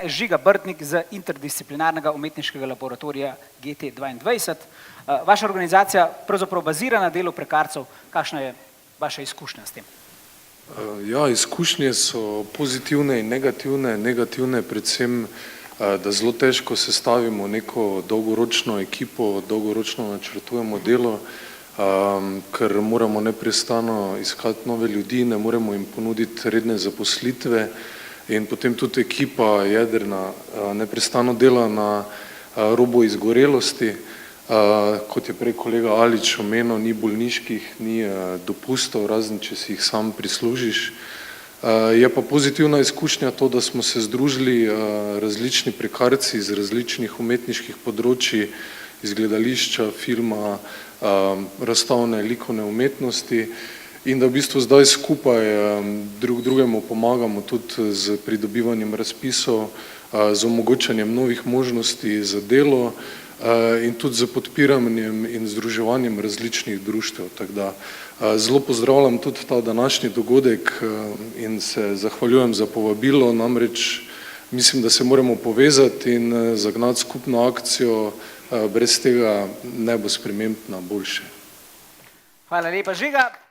Žiga Brtnik z interdisciplinarnega umetniškega laboratorija GT22. Vaša organizacija pravzaprav bazira na delu prekarcev. Kakšna je vaša izkušnja s tem? Ja, izkušnje so pozitivne in negativne. Negativne predvsem, da zelo težko sestavimo neko dolgoročno ekipo, dolgoročno načrtujemo delo, ker moramo neprestano iskati nove ljudi, ne moremo jim ponuditi redne zaposlitve in potem tudi ekipa jedrna neprestano dela na robu izgorelosti. Kot je prej kolega Alič omenil, ni bolniških, ni dopustov, razen če si jih sam prislužiš. Je pa pozitivna izkušnja to, da smo se združili različni prekarci iz različnih umetniških področij, iz gledališča, filma, razstavne likovne umetnosti in da v bistvu zdaj skupaj drug drugemu pomagamo tudi z pridobivanjem razpisov, z omogočanjem novih možnosti za delo in tudi z podpiranjem in združevanjem različnih društev. Tako da zelo pozdravljam tudi ta današnji dogodek in se zahvaljujem za povabilo, namreč mislim, da se moramo povezati in zagnati skupno akcijo, brez tega ne bo sprememb na boljše. Hvala lepa, Žiga.